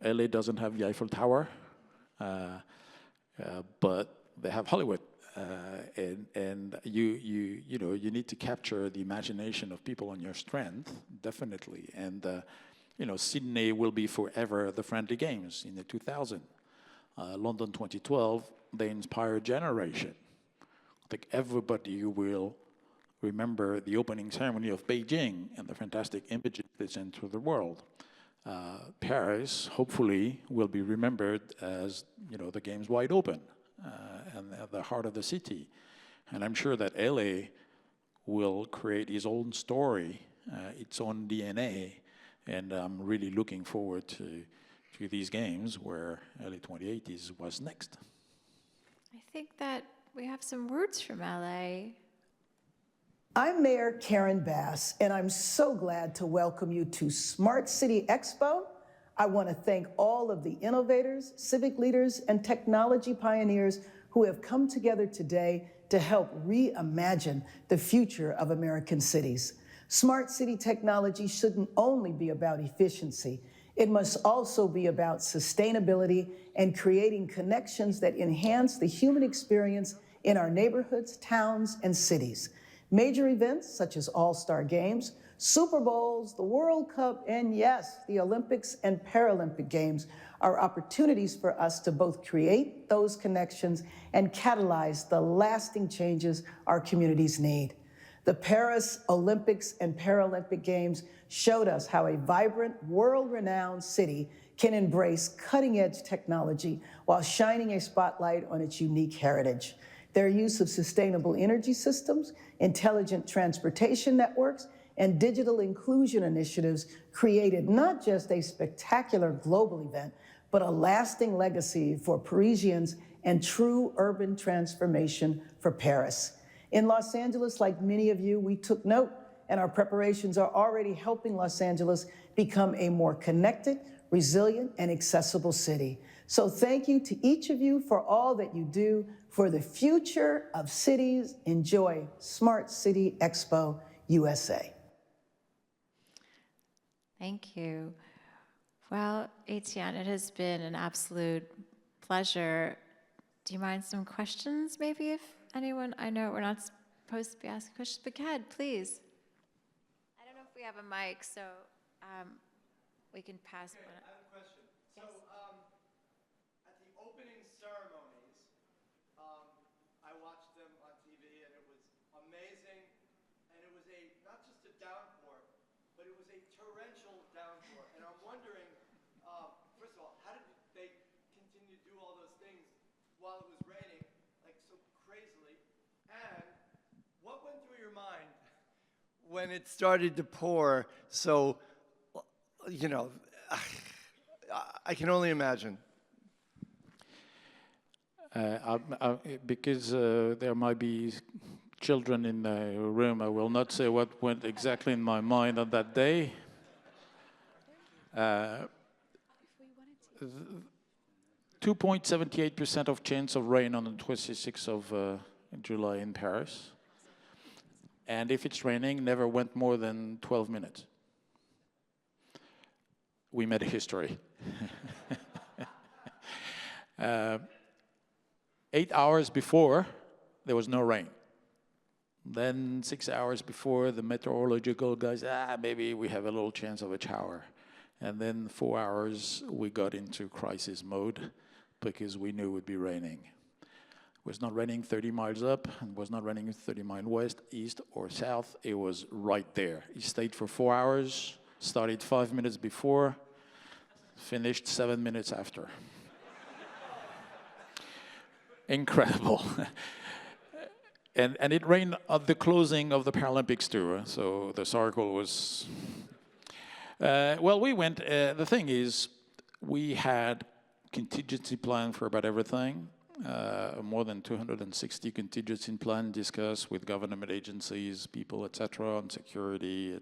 LA doesn't have the Eiffel Tower, but they have Hollywood. And you need to capture the imagination of people on your strength, definitely. And Sydney will be forever the friendly games in the 2000. London 2012, they inspire a generation. I think everybody will remember the opening ceremony of Beijing and the fantastic images they sent to the world. Paris, hopefully, will be remembered as the games wide open. And at the heart of the city. And I'm sure that LA will create its own story, its own DNA, and I'm really looking forward to these games where LA 28 was next. I think that we have some words from LA. I'm Mayor Karen Bass, and I'm so glad to welcome you to Smart City Expo. I want to thank all of the innovators, civic leaders, and technology pioneers who have come together today to help reimagine the future of American cities. Smart city technology shouldn't only be about efficiency. It must also be about sustainability and creating connections that enhance the human experience in our neighborhoods, towns, and cities. Major events such as All-Star Games, Super Bowls, the World Cup, and yes, the Olympics and Paralympic Games are opportunities for us to both create those connections and catalyze the lasting changes our communities need. The Paris Olympics and Paralympic Games showed us how a vibrant, world-renowned city can embrace cutting-edge technology while shining a spotlight on its unique heritage. Their use of sustainable energy systems, intelligent transportation networks, and digital inclusion initiatives created not just a spectacular global event, but a lasting legacy for Parisians and true urban transformation for Paris. In Los Angeles, like many of you, we took note, and our preparations are already helping Los Angeles become a more connected, resilient, and accessible city. So thank you to each of you for all that you do for the future of cities. Enjoy Smart City Expo USA. Thank you. Well, Étienne, it has been an absolute pleasure. Do you mind some questions, maybe, if anyone? I know we're not supposed to be asking questions, but go ahead, please. I don't know if we have a mic, so we can pass one. I have a question. So, at the opening ceremonies, I watched them on TV, and it was amazing. And it was not just a downpour, but it was a torrential downpour. And I'm wondering, first of all, how did they continue to do all those things while it was raining, like so crazily? And what went through your mind when it started to pour? So, you know, I can only imagine. Because there might be children in the room, I will not say what went exactly in my mind on that day. 2.78% of chance of rain on the 26th of July in Paris. And if it's raining, never went more than 12 minutes. We made a history. 8 hours before, there was no rain. Then 6 hours before, the meteorological guys, maybe we have a little chance of a shower. And then 4 hours, we got into crisis mode because we knew it would be raining. It was not raining 30 miles up, and was not raining 30 miles west, east, or south. It was right there. It stayed for 4 hours, started 5 minutes before, finished 7 minutes after. Incredible. And it rained at the closing of the Paralympics too, so the circle was... well, we went, the thing is, we had contingency plan for about everything, more than 260 contingency plan discussed with government agencies, people, etc., on security,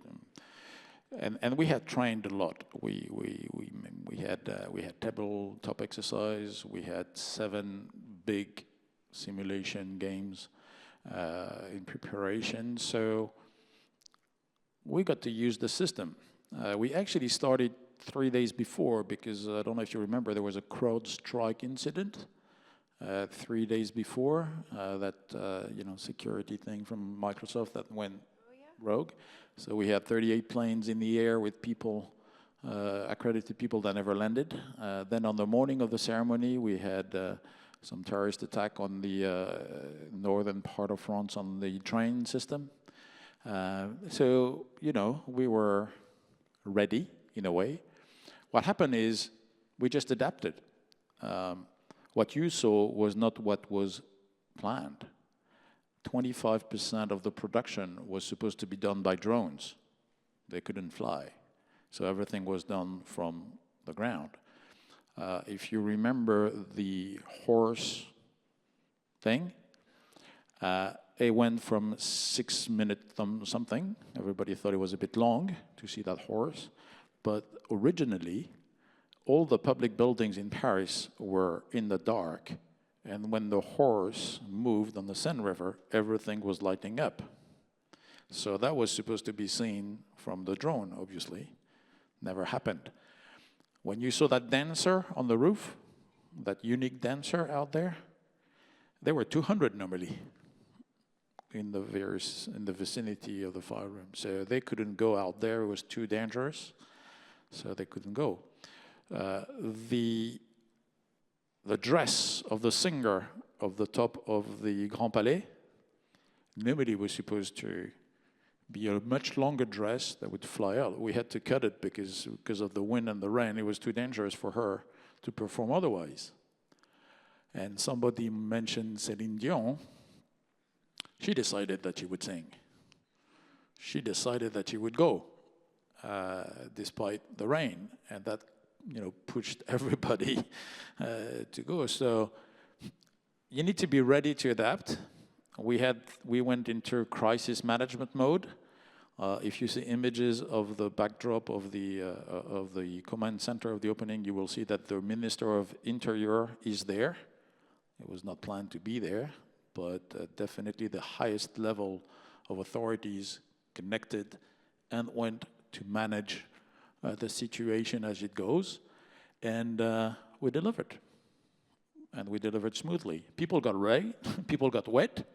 and we had trained a lot. We had tabletop exercise, we had 7 big simulation games in preparation, so we got to use the system. We actually started 3 days before because I don't know if you remember, there was a CrowdStrike incident 3 days before that security thing from Microsoft that went rogue. So we had 38 planes in the air with people, accredited people that never landed. Then on the morning of the ceremony, we had some terrorist attack on the northern part of France on the train system. So, we were ready in a way. What happened is we just adapted. What you saw was not what was planned. 25% of the production was supposed to be done by drones. They couldn't fly. So everything was done from the ground. If you remember the horse thing, it went from 6 minutes something. Everybody thought it was a bit long to see that horse. But originally, all the public buildings in Paris were in the dark. And when the horse moved on the Seine River, everything was lighting up. So that was supposed to be seen from the drone, obviously. Never happened. When you saw that dancer on the roof, that unique dancer out there, there were 200 normally in the vicinity of the fire room. So they couldn't go out there. It was too dangerous. So they couldn't go. The dress of the singer of the top of the Grand Palais, nobody was supposed to be a much longer dress that would fly out. We had to cut it because of the wind and the rain. It was too dangerous for her to perform otherwise. And somebody mentioned Céline Dion. She decided that she would sing. She decided that she would go, despite the rain, and that pushed everybody to go. So you need to be ready to adapt. We went into crisis management mode. If you see images of the backdrop of the command center of the opening, you will see that the Minister of Interior is there. It was not planned to be there, but definitely the highest level of authorities connected and went to manage the situation as it goes. And we delivered. And we delivered smoothly. People got people got wet,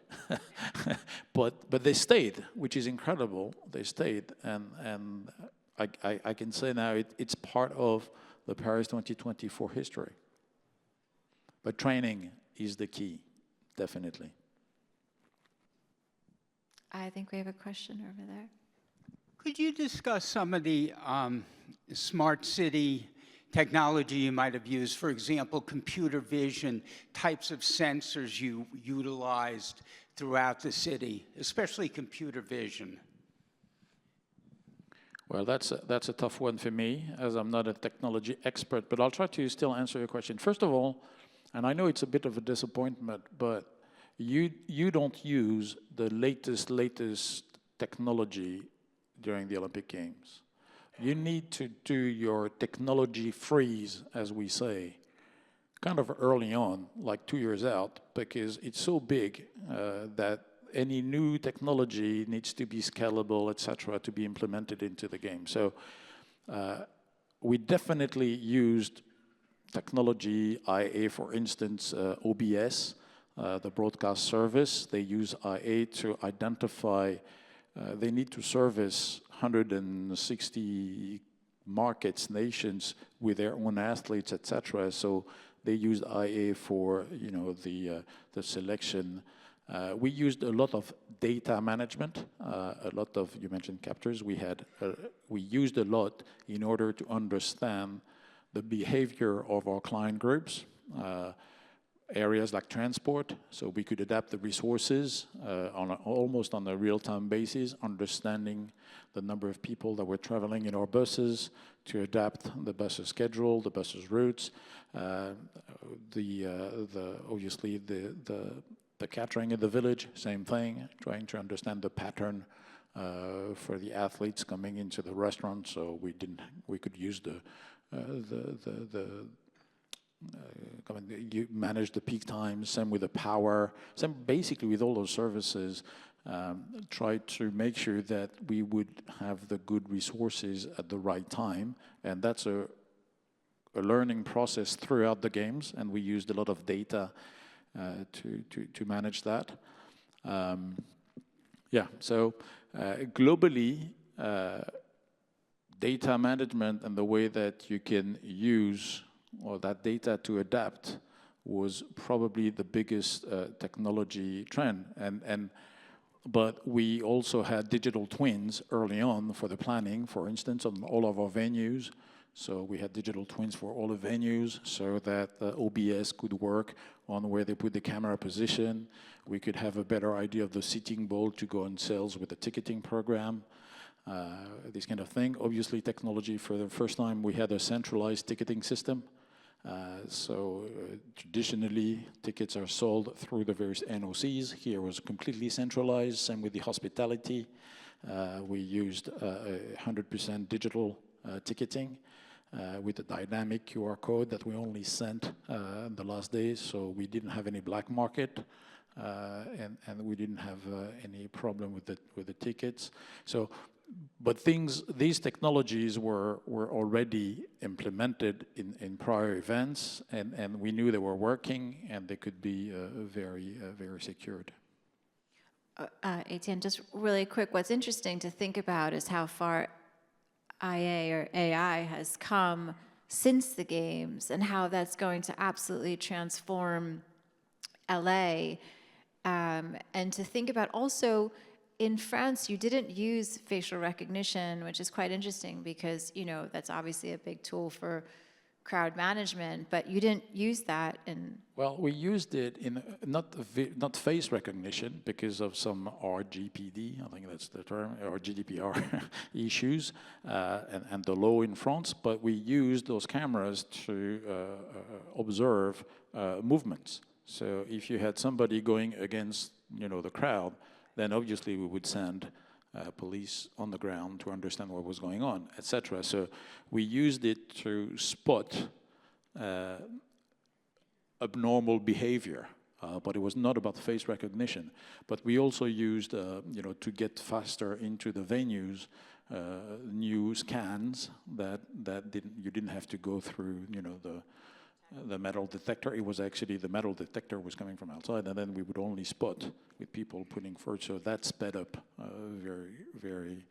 but they stayed, which is incredible. They stayed, and I can say now it's part of the Paris 2024 history. But training is the key, definitely. I think we have a question over there. Could you discuss some of the smart city technology you might have used? For example, computer vision, types of sensors you utilized throughout the city, especially computer vision. Well, that's a tough one for me, as I'm not a technology expert, but I'll try to still answer your question. First of all, and I know it's a bit of a disappointment, but you don't use the latest technology during the Olympic Games. You need to do your technology freeze, as we say, kind of early on, like 2 years out, because it's so big that any new technology needs to be scalable, etc., to be implemented into the game. So we definitely used technology, IA, for instance, OBS, the broadcast service. They use IA to identify, they need to service 160 markets, nations with their own athletes, etc. So they used IA for, you know, the selection. We used a lot of data management, a lot of, you mentioned captures. We used a lot in order to understand the behavior of our client groups, areas like transport, so we could adapt the resources almost on a real-time basis, understanding the number of people that were traveling in our buses to adapt the buses' schedule, the buses' routes, obviously the catering in the village, same thing, trying to understand the pattern for the athletes coming into the restaurant, so we could use you manage the peak times, same with the power, same basically with all those services, try to make sure that we would have the good resources at the right time, and that's a learning process throughout the games, and we used a lot of data to manage that. So globally, data management and the way that you can use or that data to adapt was probably the biggest technology trend. But we also had digital twins early on for the planning, for instance, on all of our venues. So we had digital twins for all the venues so that OBS could work on where they put the camera position. We could have a better idea of the seating bowl to go on sales with the ticketing program. This kind of thing. Obviously, technology, for the first time, we had a centralized ticketing system. Traditionally, tickets are sold through the various NOCs. Here was completely centralized, same with the hospitality. We used 100% digital ticketing with a dynamic QR code that we only sent in the last days, so we didn't have any black market. And we didn't have any problem with the tickets. So, but these technologies were already implemented in prior events, and we knew they were working, and they could be very secured. Étienne, just really quick, what's interesting to think about is how far IA or AI has come since the games, and how that's going to absolutely transform LA. And to think about also, in France, you didn't use facial recognition, which is quite interesting because, you know, that's obviously a big tool for crowd management, but you didn't use that in... Well, we used it in not face recognition because of some RGPD, I think that's the term, or GDPR issues, and the law in France, but we used those cameras to observe movements. So if you had somebody going against the crowd, then obviously we would send police on the ground to understand what was going on, etc. So we used it to spot abnormal behavior, but it was not about face recognition. But we also used, to get faster into the venues, new scans that you didn't have to go through, the metal detector. It was actually the metal detector was coming from outside, and then we would only spot with people putting forward. So that sped up very, very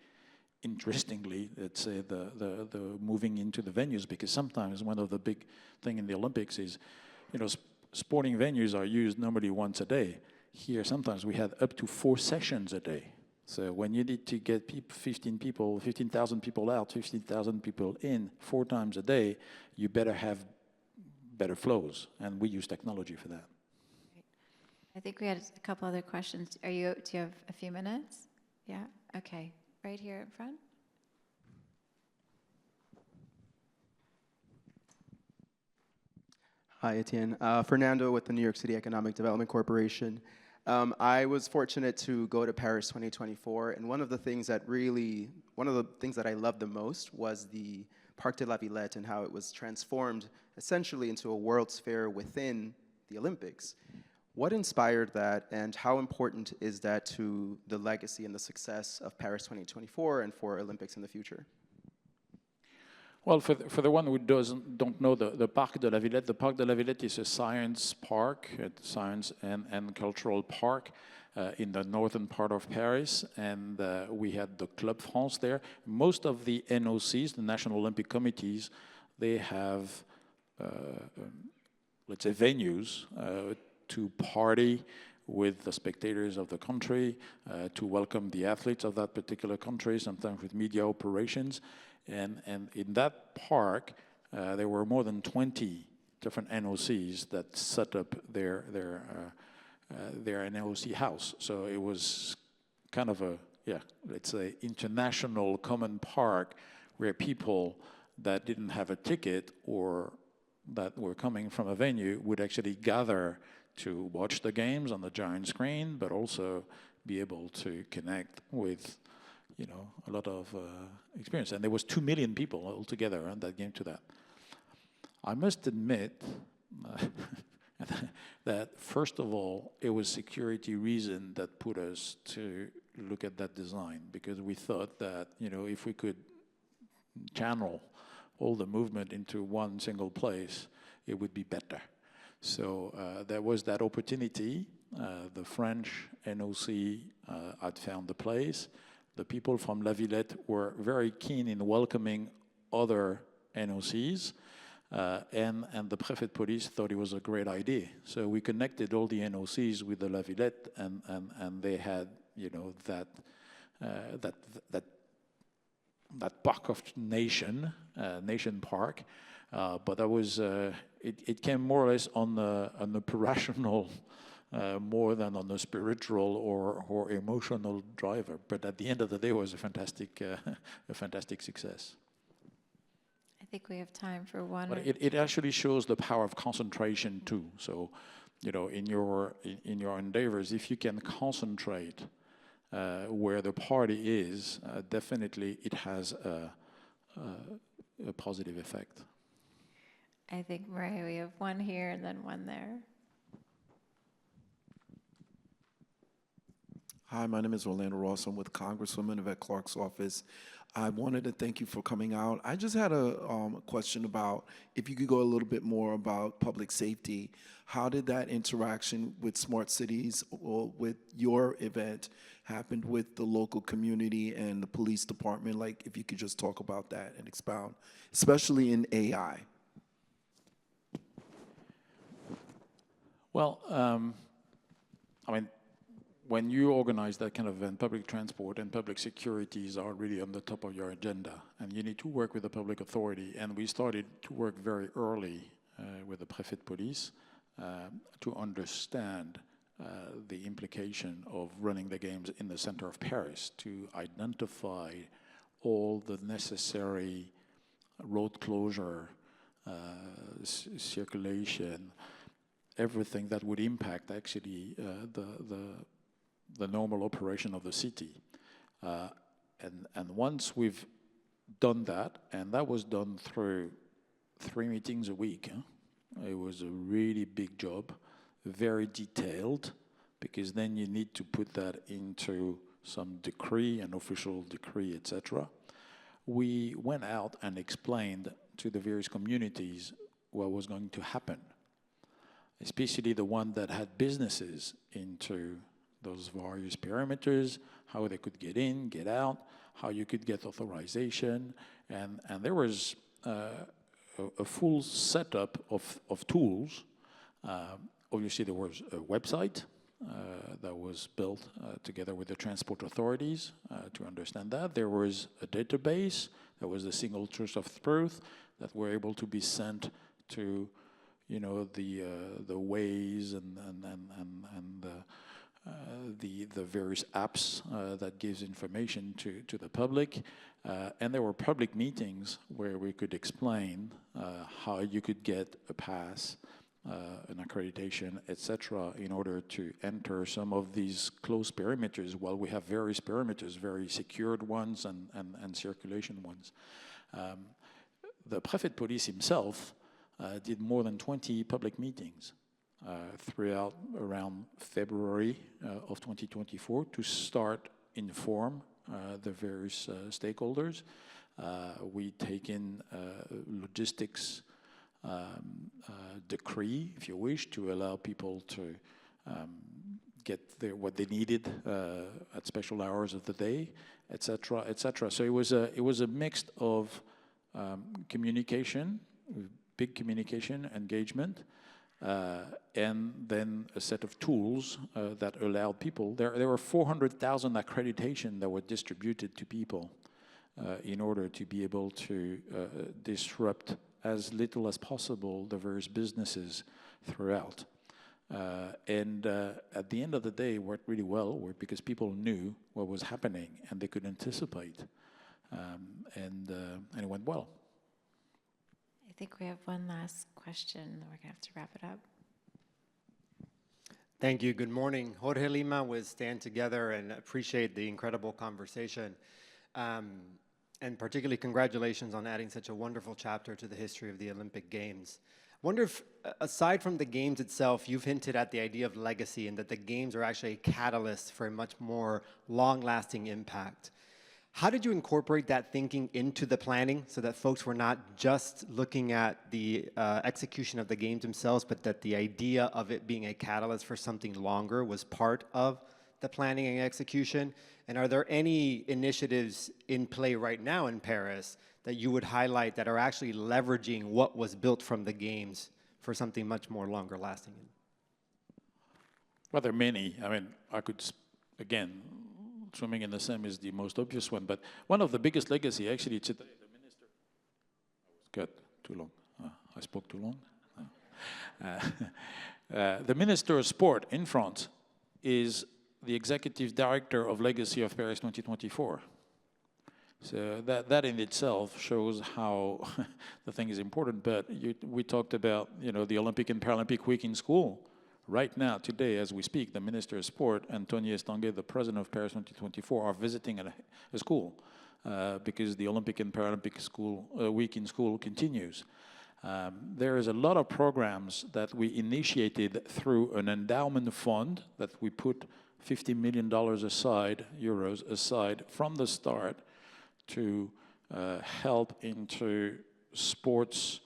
interestingly, let's say, the moving into the venues, because sometimes one of the big thing in the Olympics is, sporting venues are used normally once a day. Here, sometimes we had up to 4 sessions a day. So when you need to get 15,000 people out, 15,000 people in 4 times a day, you better have better flows, and we use technology for that. I think we had a couple other questions. Do you have a few minutes? Yeah? Okay. Right here in front. Hi, Etienne. Fernando with the New York City Economic Development Corporation. I was fortunate to go to Paris 2024, and one of the things that I loved the most was the Parc de la Villette and how it was transformed essentially into a World's Fair within the Olympics. What inspired that, and how important is that to the legacy and the success of Paris 2024 and for Olympics in the future? Well, for the one who don't know the Parc de la Villette is a science park, a science and cultural park in the northern part of Paris, and we had the Club France there. Most of the NOCs, the National Olympic Committees, they have, let's say, venues to party with the spectators of the country, to welcome the athletes of that particular country, sometimes with media operations. And in that park, there were more than 20 different NOCs that set up their NOC house. So it was kind of a, let's say, international common park where people that didn't have a ticket or that were coming from a venue would actually gather to watch the games on the giant screen, but also be able to connect with, a lot of experience. And there was 2 million people altogether that came to that. I must admit that, first of all, it was security reason that put us to look at that design, because we thought that, if we could channel all the movement into one single place, it would be better. So there was that opportunity. The French NOC had found the place. The people from La Villette were very keen in welcoming other NOCs, and the Préfet de Police thought it was a great idea. So we connected all the NOCs with the La Villette, and they had, that park of nation park. But that was, it came more or less on an operational more than on a spiritual or emotional driver. But at the end of the day, it was a fantastic success. I think we have time for one. But it actually shows the power of concentration too. So, in your endeavors, if you can concentrate where the party is, definitely it has a positive effect. I think, Maria, we have one here and then one there. Hi, my name is Orlando Ross. I'm with Congresswoman Yvette Clarke's office. I wanted to thank you for coming out. I just had a question about if you could go a little bit more about public safety. How did that interaction with smart cities or with your event happen with the local community and the police department? Like, if you could just talk about that and expound, especially in AI. Well, when you organize that kind of event, public transport and public securities are really on the top of your agenda, and you need to work with the public authority. And we started to work very early with the Préfet de Police to understand the implication of running the games in the center of Paris, to identify all the necessary road closure, circulation, everything that would impact actually the normal operation of the city. And once we've done that, and that was done through 3 meetings a week, it was a really big job, very detailed, because then you need to put that into some decree, an official decree, etc. We went out and explained to the various communities what was going to happen, especially the one that had businesses into those various perimeters, how they could get in, get out, how you could get authorization, and there was a full setup of tools. Obviously, there was a website that was built together with the transport authorities to understand that. There was a database that was a single source of truth that were able to be sent to, you know, the Waze and the various apps that gives information to the public. And there were public meetings where we could explain how you could get a pass, an accreditation, etc., in order to enter some of these closed perimeters. While we have various perimeters, very secured ones and circulation ones. The Préfet de Police himself did more than 20 public meetings throughout around February of 2024 to start inform the various stakeholders. We take in logistics decree, if you wish, to allow people to get what they needed at special hours of the day, etc., etc. So it was a mix of communication, big communication engagement, and then a set of tools that allowed people. There were 400,000 accreditation that were distributed to people in order to be able to disrupt as little as possible the various businesses throughout. And at the end of the day, it worked really well because people knew what was happening and they could anticipate, and it went well. I think we have one last question, and we're going to have to wrap it up. Thank you. Good morning. Jorge Lima with Stand Together, and appreciate the incredible conversation. And particularly congratulations on adding such a wonderful chapter to the history of the Olympic Games. I wonder if, aside from the Games itself, you've hinted at the idea of legacy and that the Games are actually a catalyst for a much more long-lasting impact. How did you incorporate that thinking into the planning so that folks were not just looking at the execution of the Games themselves, but that the idea of it being a catalyst for something longer was part of the planning and execution? And are there any initiatives in play right now in Paris that you would highlight that are actually leveraging what was built from the Games for something much more longer lasting? Well, there are many. I mean, I could, again, swimming in the Seine is the most obvious one, but one of the biggest legacy, actually, today, the minister, I was cut too long. I spoke too long. The Minister of Sport in France is the executive director of Legacy of Paris 2024. So that in itself shows how the thing is important. But we talked about, you know, the Olympic and Paralympic Week in school. Right now, today, as we speak, the Minister of Sport and Tony Estanguet, the President of Paris 2024, are visiting a school because the Olympic and Paralympic Week in school continues. There is a lot of programs that we initiated through an endowment fund that we put $50 million aside, euros aside, from the start to help into sports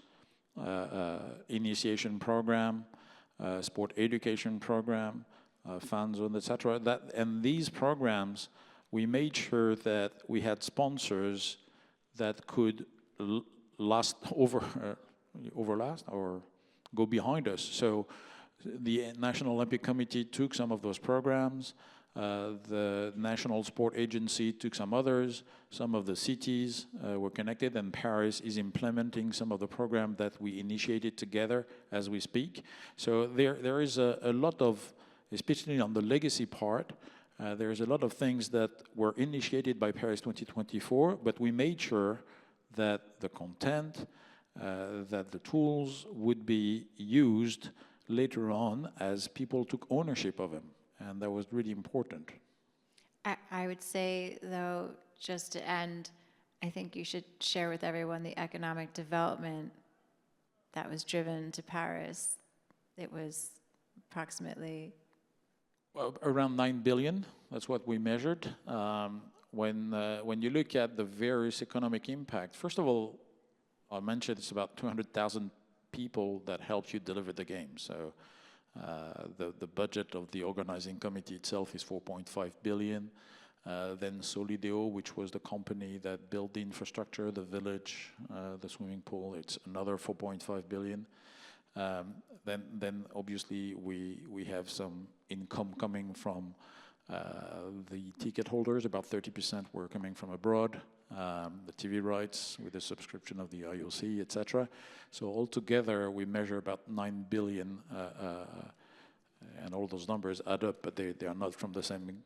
initiation program, sport education program, fan zone, etc. And these programs, we made sure that we had sponsors that could last overlast or go behind us. So the National Olympic Committee took some of those programs. The National Sport Agency took some others. Some of the cities were connected, and Paris is implementing some of the programs that we initiated together as we speak. So there is a lot of, especially on the legacy part, there's a lot of things that were initiated by Paris 2024, but we made sure that the content, that the tools would be used later on as people took ownership of them. and that was really important. I would say, though, just to end, I think you should share with everyone the economic development that was driven to Paris. It was approximately... Well, around 9 billion, that's what we measured. When you look at the various economic impact, first of all, I mentioned it's about 200,000 people that helped you deliver the game. So the budget of the organizing committee itself is 4.5 billion. Then Solideo, which was the company that built the infrastructure, the village, the swimming pool, it's another 4.5 billion. Then obviously we have some income coming from the ticket holders. About 30% were coming from abroad. The TV rights with the subscription of the IOC, etc. So altogether we measure about 9 billion, and all those numbers add up, but they are not from the same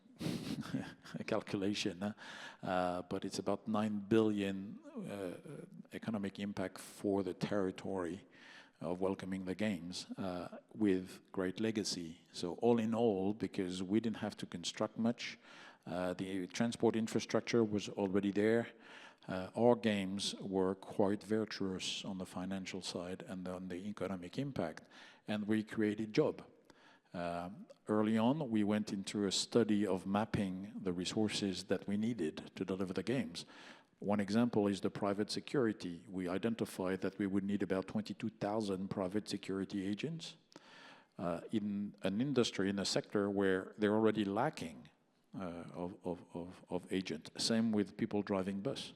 calculation. But it's about 9 billion economic impact for the territory of welcoming the games with great legacy. So all in all, because we didn't have to construct much, the transport infrastructure was already there. Our games were quite virtuous on the financial side and on the economic impact, and we created job. Early on, we went into a study of mapping the resources that we needed to deliver the games. One example is the private security. We identified that we would need about 22,000 private security agents in an industry, in a sector where they're already lacking of agents. Same with people driving bus.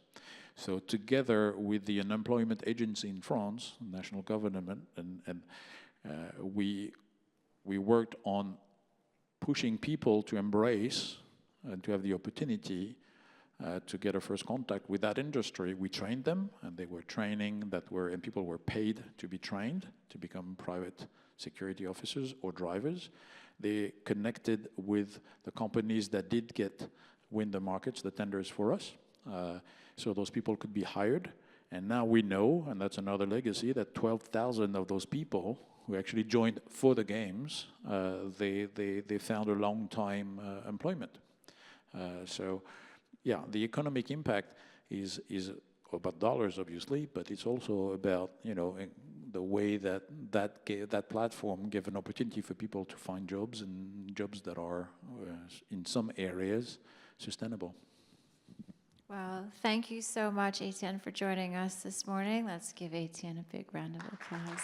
So together with the unemployment agency in France, national government, and we worked on pushing people to embrace and to have the opportunity to get a first contact with that industry. We trained them, and they were training and people were paid to be trained to become private security officers or drivers. They connected with the companies that did win the markets, the tenders for us, so those people could be hired. And now we know, and that's another legacy, that 12,000 of those people who actually joined for the games, they found a long-time employment. So, yeah, the economic impact is about dollars, obviously, but it's also about the way that platform gave an opportunity for people to find jobs, and jobs that are in some areas sustainable. Well, thank you so much, Étienne, for joining us this morning. Let's give Étienne a big round of applause.